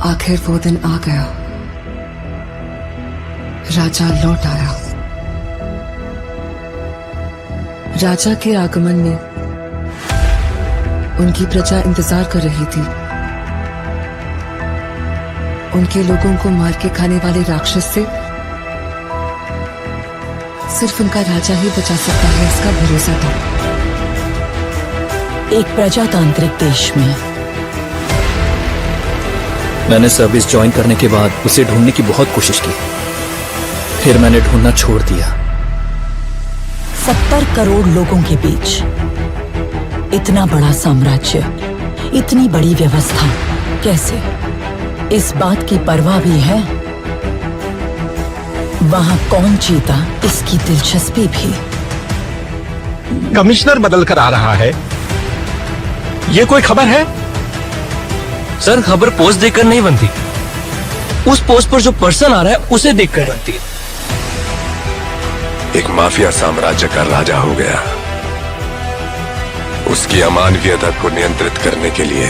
आखिर वो दिन आ गया। राजा लौट आया। राजा के आगमन में उनकी प्रजा इंतजार कर रही थी। उनके लोगों को मार के खाने वाले राक्षस से सिर्फ उनका राजा ही बचा सकता है, इसका भरोसा था। एक प्रजातांत्रिक देश में मैंने सर्विस ज्वाइन करने के बाद उसे ढूंढने की बहुत कोशिश की, फिर मैंने ढूंढना छोड़ दिया। 70 करोड़ लोगों के बीच इतना बड़ा साम्राज्य, इतनी बड़ी व्यवस्था, कैसे? इस बात की परवाह भी है वहां कौन जीता, इसकी दिलचस्पी भी। कमिश्नर बदल कर आ रहा है, ये कोई खबर है? सर, खबर पोस्ट देखकर नहीं बनती, उस पोस्ट पर जो पर्सन आ रहा है उसे देखकर बनती है। एक माफिया साम्राज्य का राजा हो गया। उसकी अमानवीयता को नियंत्रित करने के लिए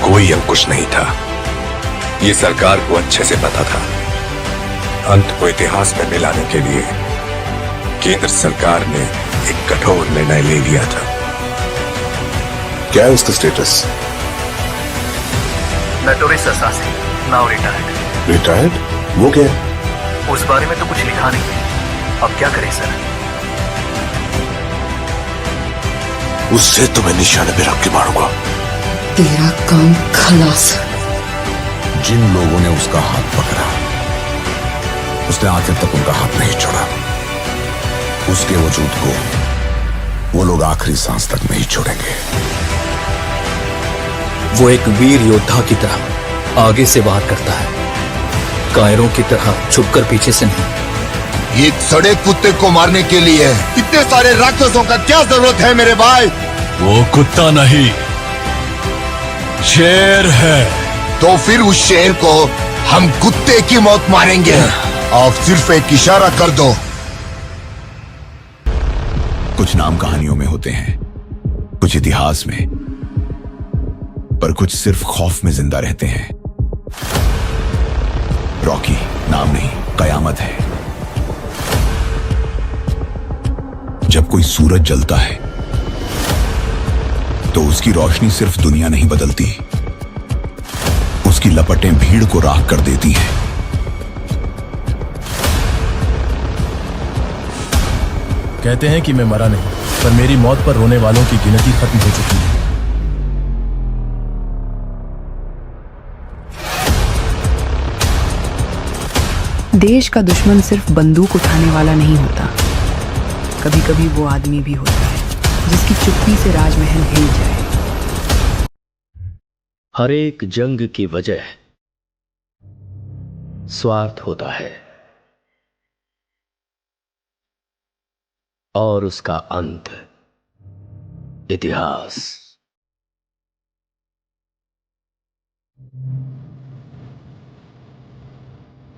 कोई अंकुश नहीं था। ये सरकार को अच्छे से पता था। अंत को इतिहास में मिलाने के लिए केंद्र सरकार ने एक कठोर निर्णय ले लिया था। क्या है उसका status? Notorious assassin, now retired. Retired? वो क्या है? उस बारे में तो कुछ लिखा नहीं। अब क्या करें सर? उससे तुम्हें निशाने पे रख के मारूंगा। तेरा काम खलास। जिन लोगों ने उसका हाथ पकड़ा, उसने आखिर तक उनका हाथ नहीं छोड़ा। उसके वजूद को वो लोग आखिरी सांस तक नहीं छोड़ेंगे। वो एक वीर योद्धा की तरह आगे से वार करता है, कायरों की तरह छुपकर पीछे से नहीं। एक सड़े कुत्ते को मारने के लिए इतने सारे राक्षसों का क्या जरूरत है मेरे भाई? वो कुत्ता नहीं, शेर है। तो फिर उस शेर को हम कुत्ते की मौत मारेंगे। आप सिर्फ एक इशारा कर दो। कुछ नाम कहानियों में होते हैं, कुछ इतिहास में, पर कुछ सिर्फ खौफ में जिंदा रहते हैं। रॉकी नाम नहीं, कयामत है। जब कोई सूरज जलता है तो उसकी रोशनी सिर्फ दुनिया नहीं बदलती, उसकी लपटें भीड़ को राख कर देती हैं। कहते हैं कि मैं मरा नहीं, पर मेरी मौत पर रोने वालों की गिनती खत्म हो चुकी है। देश का दुश्मन सिर्फ बंदूक उठाने वाला नहीं होता, कभी कभी वो आदमी भी होता है जिसकी चुप्पी से राजमहल हिल जाए। हर एक जंग की वजह स्वार्थ होता है और उसका अंत इतिहास।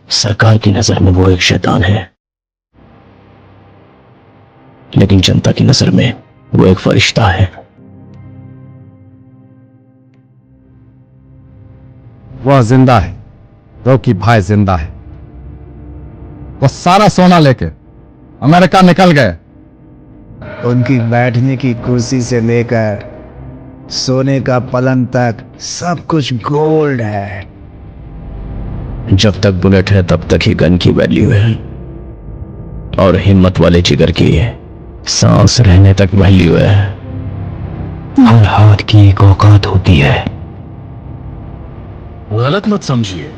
सरकार की नजर में वो एक शैतान है, लेकिन जनता की नजर में वो एक फरिश्ता है। वह जिंदा है, रॉकी भाई जिंदा है। वो सारा सोना लेके अमेरिका निकल गए। उनकी बैठने की कुर्सी से लेकर सोने का पलंग तक सब कुछ गोल्ड है। जब तक बुलेट है तब तक ही गन की वैल्यू है, और हिम्मत वाले जिगर की सांस रहने तक वैल्यू है। हर हाथ की एक औकात होती है। गलत मत समझिए,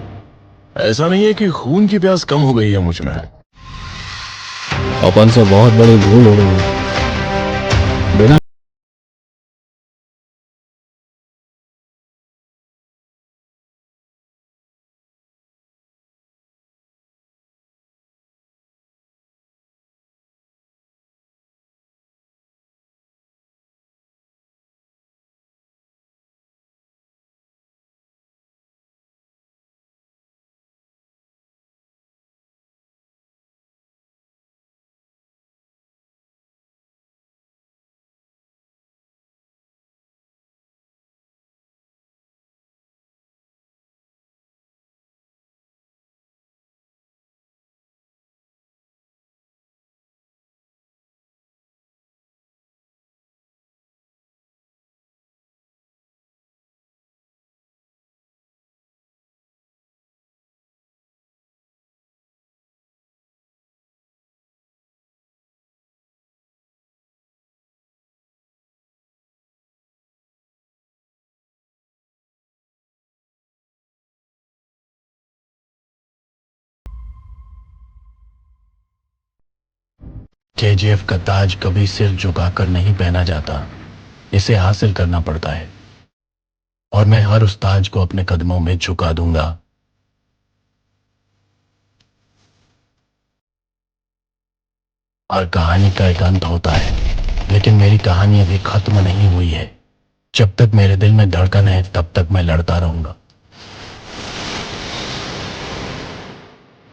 ऐसा नहीं है कि खून की प्यास कम हो गई है मुझ में। अपन से बहुत बड़ी भूल हो गई। बिना केजीएफ का ताज कभी सिर झुकाकर नहीं पहना जाता, इसे हासिल करना पड़ता है। और मैं हर उस ताज को अपने कदमों में झुका दूंगा। हर कहानी का एक अंत होता है, लेकिन मेरी कहानी अभी खत्म नहीं हुई है। जब तक मेरे दिल में धड़कन है तब तक मैं लड़ता रहूंगा।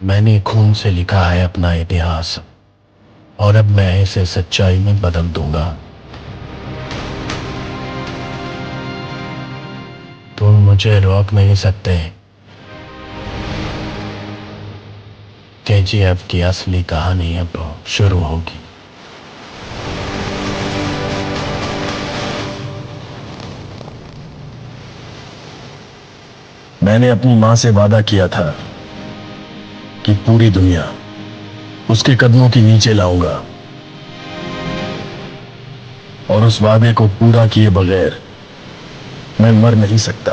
मैंने खून से लिखा है अपना इतिहास, और अब मैं इसे सच्चाई में बदल दूंगा। तुम मुझे रोक नहीं सकते। केजीएफ की असली कहानी अब शुरू होगी। मैंने अपनी मां से वादा किया था कि पूरी दुनिया उसके कदमों के नीचे लाऊंगा, और उस वादे को पूरा किए बगैर मैं मर नहीं सकता।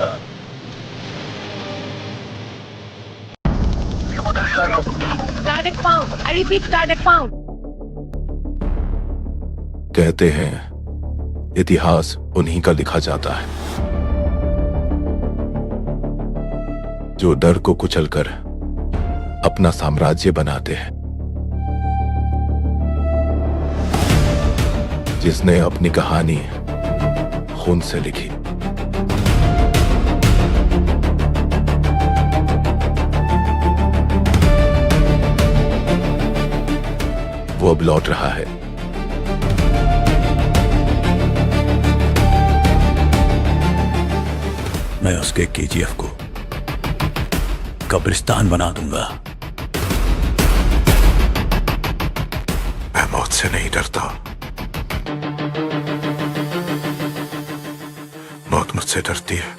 कहते हैं इतिहास उन्हीं का लिखा जाता है जो डर को कुचलकर अपना साम्राज्य बनाते हैं, जिसने अपनी कहानी खून से लिखी। वो अब लौट रहा है। मैं उसके केजीएफ को कब्रिस्तान बना दूंगा। मैं मौत से नहीं डरता, मौत मुझसे डरती है।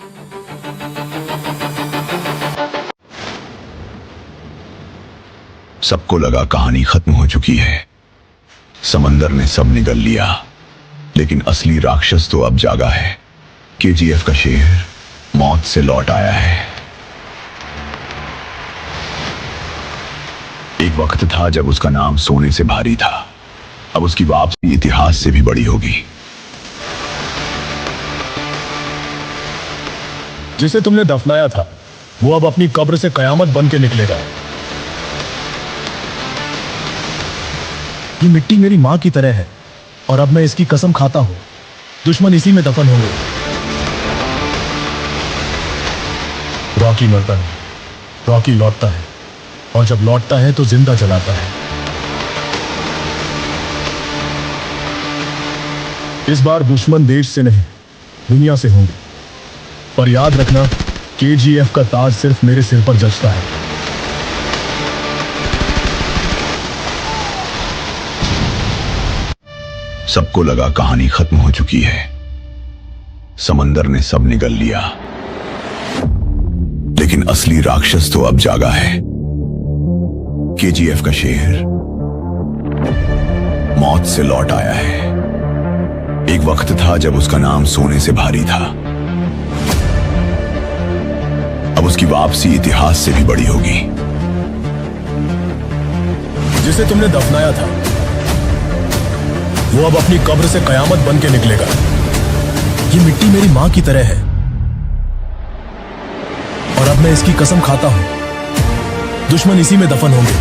सबको लगा कहानी खत्म हो चुकी है, समंदर ने सब निगल लिया, लेकिन असली राक्षस तो अब जागा है। केजीएफ का शेर मौत से लौट आया है। एक वक्त था जब उसका नाम सोने से भारी था, अब उसकी वापसी इतिहास से भी बड़ी होगी। जिसे तुमने दफनाया था वो अब अपनी कब्र से कयामत बन के निकलेगा। ये मिट्टी मेरी मां की तरह है, और अब मैं इसकी कसम खाता हूं, दुश्मन इसी में दफन होंगे। रॉकी मरता है, रॉकी लौटता है, और जब लौटता है तो जिंदा जलाता है। इस बार दुश्मन देश से नहीं दुनिया से होंगे, पर याद रखना केजीएफ का ताज सिर्फ मेरे सिर पर जचता है। सबको लगा कहानी खत्म हो चुकी है, समंदर ने सब निगल लिया, लेकिन असली राक्षस तो अब जागा है। केजीएफ का शेर मौत से लौट आया है। एक वक्त था जब उसका नाम सोने से भारी था, अब उसकी वापसी इतिहास से भी बड़ी होगी। जिसे तुमने दफनाया था वो अब अपनी कब्र से कयामत बन के निकलेगा। ये मिट्टी मेरी मां की तरह है, और अब मैं इसकी कसम खाता हूं, दुश्मन इसी में दफन होंगे।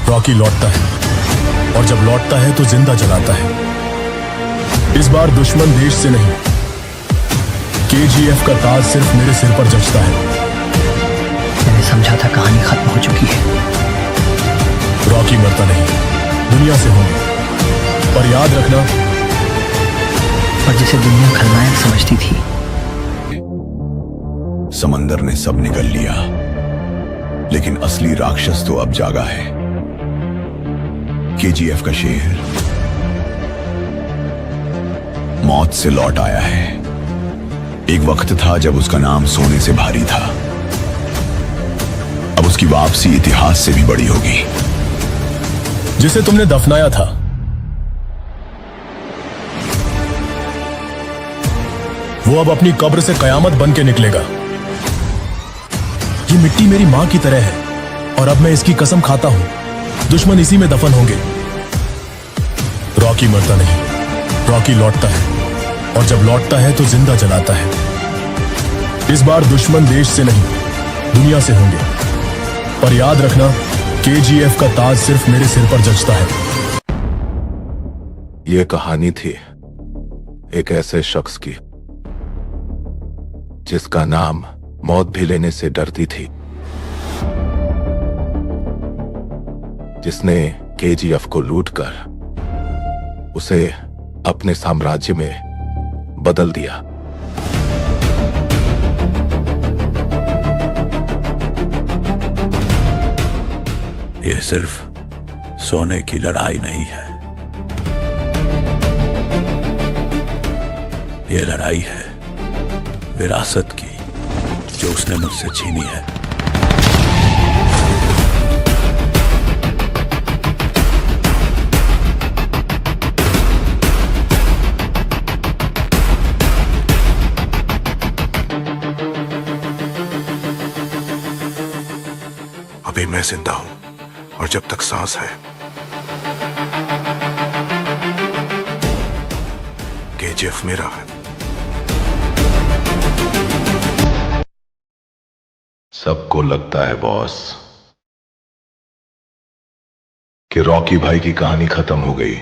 रॉकी लौटता है, और जब लौटता है तो जिंदा जलाता है। इस बार दुश्मन देश से नहीं, केजीएफ का ताज सिर्फ मेरे सिर पर जचता है। मैंने समझा था कहानी खत्म हो चुकी है। रॉकी मरता नहीं, दुनिया से होंगे, पर याद रखना, और जिसे दुनिया खलनायक समझती थी। समंदर ने सब निगल लिया, लेकिन असली राक्षस तो अब जागा है। केजीएफ का शेर मौत से लौट आया है। एक वक्त था जब उसका नाम सोने से भारी था, अब उसकी वापसी इतिहास से भी बड़ी होगी। जिसे तुमने दफनाया था वो अब अपनी कब्र से कयामत बन के निकलेगा। ये मिट्टी मेरी मां की तरह है, और अब मैं इसकी कसम खाता हूं, दुश्मन इसी में दफन होंगे। रॉकी मरता नहीं, रॉकी लौटता है, और जब लौटता है तो जिंदा जलाता है। इस बार दुश्मन देश से नहीं, दुनिया से होंगे। पर याद रखना, KGF का ताज सिर्फ मेरे सिर पर जचता है। ये कहानी थी एक ऐसे शख्स की जिसका नाम मौत भी लेने से डरती थी, जिसने KGF को लूटकर उसे अपने साम्राज्य में बदल दिया। यह सिर्फ सोने की लड़ाई नहीं है, यह लड़ाई है विरासत की, जो उसने मुझसे छीनी है। अभी मैं जिंदा हूं, और जब तक सांस है KGF मेरा है। सबको लगता है बॉस कि रॉकी भाई की कहानी खत्म हो गई।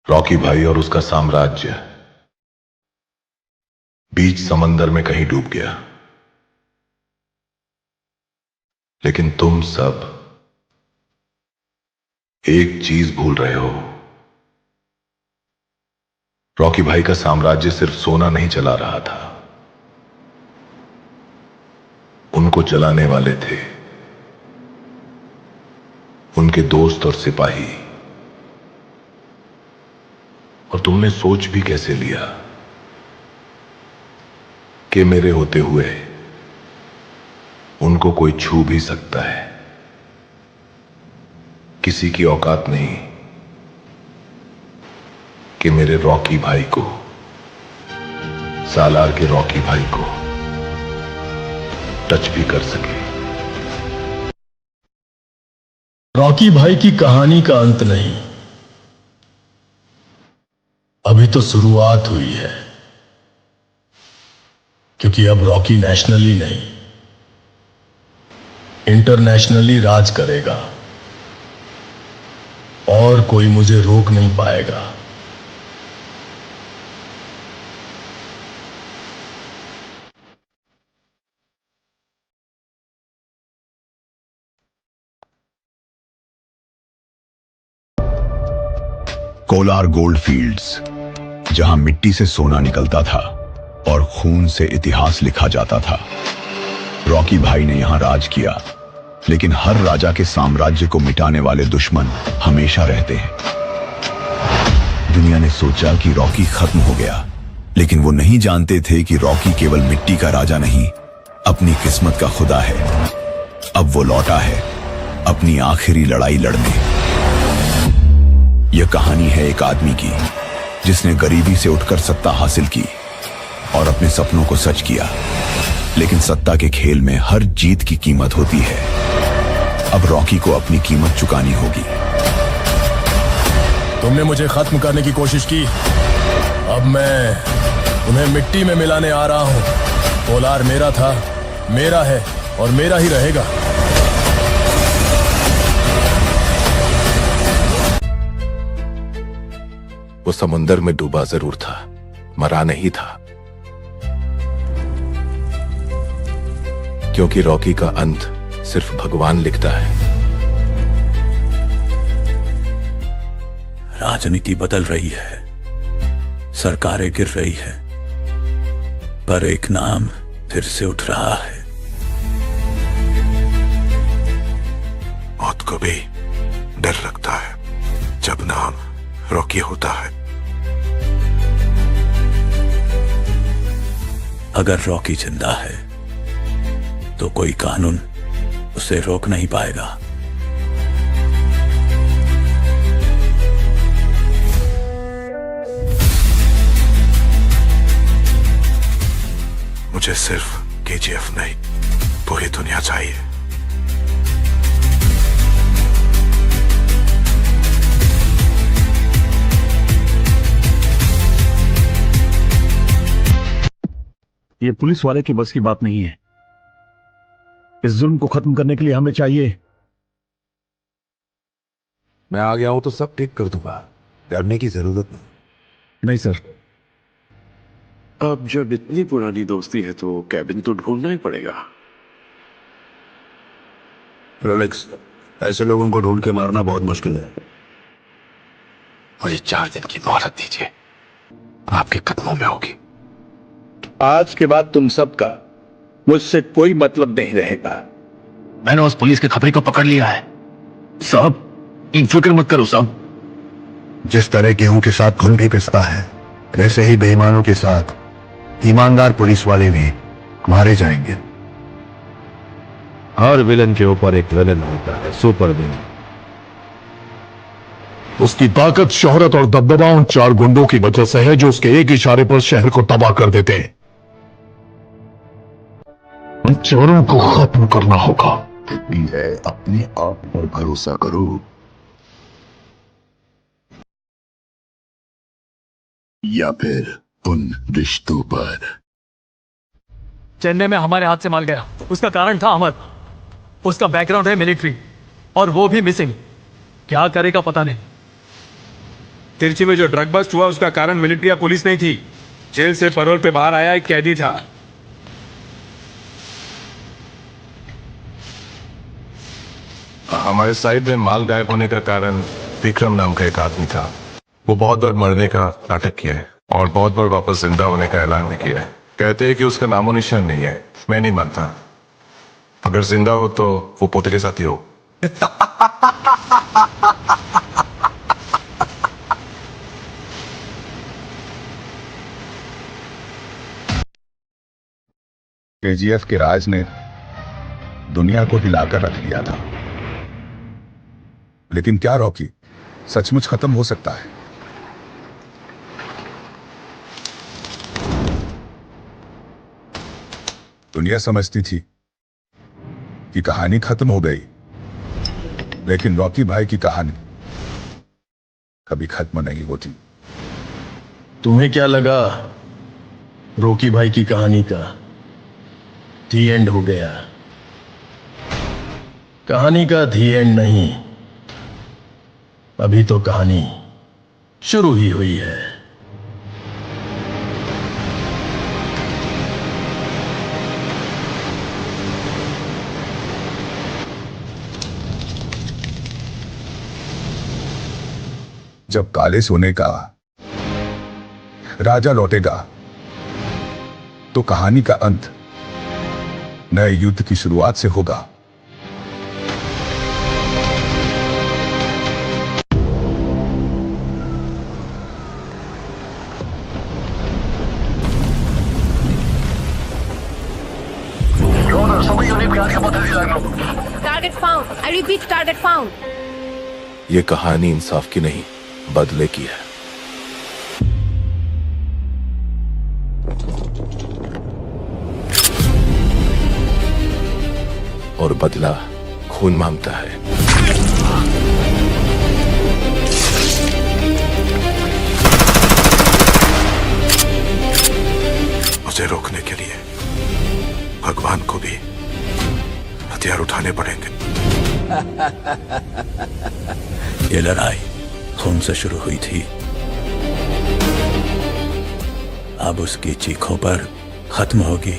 रॉकी भाई और उसका साम्राज्य बीच समंदर में कहीं डूब गया। लेकिन तुम सब एक चीज भूल रहे हो, रॉकी भाई का साम्राज्य सिर्फ सोना नहीं चला रहा था, उनको चलाने वाले थे उनके दोस्त और सिपाही। और तुमने सोच भी कैसे लिया कि मेरे होते हुए उनको कोई छू भी सकता है? किसी की औकात नहीं कि मेरे रॉकी भाई को, सालार के रॉकी भाई को टच भी कर सके। रॉकी भाई की कहानी का अंत नहीं, अभी तो शुरुआत हुई है। क्योंकि अब रॉकी नेशनली नहीं, इंटरनेशनली राज करेगा, और कोई मुझे रोक नहीं पाएगा। कोलार गोल्ड फील्ड्स, जहां मिट्टी से सोना निकलता था और खून से इतिहास लिखा जाता था। रॉकी भाई ने यहां राज किया, लेकिन हर राजा के साम्राज्य को मिटाने वाले दुश्मन हमेशा रहते हैं। दुनिया ने सोचा कि रॉकी खत्म हो गया, लेकिन वो नहीं जानते थे कि रॉकी केवल मिट्टी का राजा नहीं, अपनी किस्मत का खुदा है। अब वो लौटा है अपनी आखिरी लड़ाई लड़ने। यह कहानी है एक आदमी की जिसने गरीबी से उठकर सत्ता हासिल की और अपने सपनों को सच किया। लेकिन सत्ता के खेल में हर जीत की कीमत होती है। अब रॉकी को अपनी कीमत चुकानी होगी। तुमने मुझे खत्म करने की कोशिश की, अब मैं तुम्हें मिट्टी में मिलाने आ रहा हूं। कोलार मेरा था, मेरा है और मेरा ही रहेगा। वो समुंदर में डूबा जरूर था, मरा नहीं था। क्योंकि रॉकी का अंत सिर्फ भगवान लिखता है। राजनीति बदल रही है, सरकारें गिर रही है, पर एक नाम फिर से उठ रहा है। मौत को भी डर लगता है जब नाम रॉकी होता है। अगर रॉकी जिंदा है तो कोई कानून उसे रोक नहीं पाएगा। मुझे सिर्फ KGF नहीं, पूरी दुनिया चाहिए। ये पुलिस वाले की बस की बात नहीं है। इस जुल्म को खत्म करने के लिए हमें चाहिए। मैं आ गया हूं तो सब ठीक कर दूंगा, डरने की जरूरत नहीं सर। अब जब इतनी पुरानी दोस्ती है तो कैबिन तो ढूंढना ही पड़ेगा। रोलेक्स, ऐसे लोगों को ढूंढ के मारना बहुत मुश्किल है। मुझे 4 दिन की मोहलत दीजिए, आपके कदमों में होगी। आज के बाद तुम सबका मुझसे कोई मतलब नहीं रहेगा। मैंने उस पुलिस के खबरी को पकड़ लिया है साहब, फिक्र मत करो साहब। जिस तरह गेहूं के साथ घुन भी पिसता है, वैसे ही बेईमानों के साथ ईमानदार पुलिस वाले भी मारे जाएंगे। हर विलन के ऊपर एक विलन होता है, सुपर विलन। उसकी ताकत, शोहरत और दबदबा उन 4 गुंडों की वजह से है जो उसके एक इशारे पर शहर को तबाह कर देते हैं। उन चोरों को खत्म करना होगा। अपने आप पर भरोसा करो, या फिर उन रिश्तों पर। चेन्नई में हमारे हाथ से माल गया, उसका कारण था अहमद। उसका बैकग्राउंड है मिलिट्री और वो भी मिसिंग। क्या करेगा पता नहीं। तिरछी में जो ड्रग बस्ट हुआ उसका कारण मिलिट्री या पुलिस नहीं थी। जेल से पैरोल पे बाहर आया एक कैदी था। हमारे साइड में माल गायब होने का कारण विक्रम नाम का एक आदमी था। वो बहुत बार मरने का नाटक किया है और बहुत बार वापस जिंदा होने का ऐलान भी किया है। कहते हैं कि उसका नामो निशान नहीं है। मैं नहीं मानता। अगर जिंदा हो तो वो पोते के साथ ही हो। केजीएफ के राज ने दुनिया को हिलाकर रख दिया था, लेकिन क्या रॉकी सचमुच खत्म हो सकता है? दुनिया समझती थी कि कहानी खत्म हो गई, लेकिन रॉकी भाई की कहानी कभी खत्म नहीं होती। तुम्हें क्या लगा रॉकी भाई की कहानी का दी एंड हो गया? कहानी का दी एंड नहीं, अभी तो कहानी शुरू ही हुई है। जब काले सोने का राजा लौटेगा तो कहानी का अंत नए युद्ध की शुरुआत से होगा। Target found. I repeat, target found. ये कहानी इंसाफ की नहीं, बदले की है। और बदला खून मांगता है। उसे रोकने के लिए भगवान को भी हथियार उठाने पड़ेंगे। ये लड़ाई खून से शुरू हुई थी, अब उसकी चीखों पर खत्म होगी।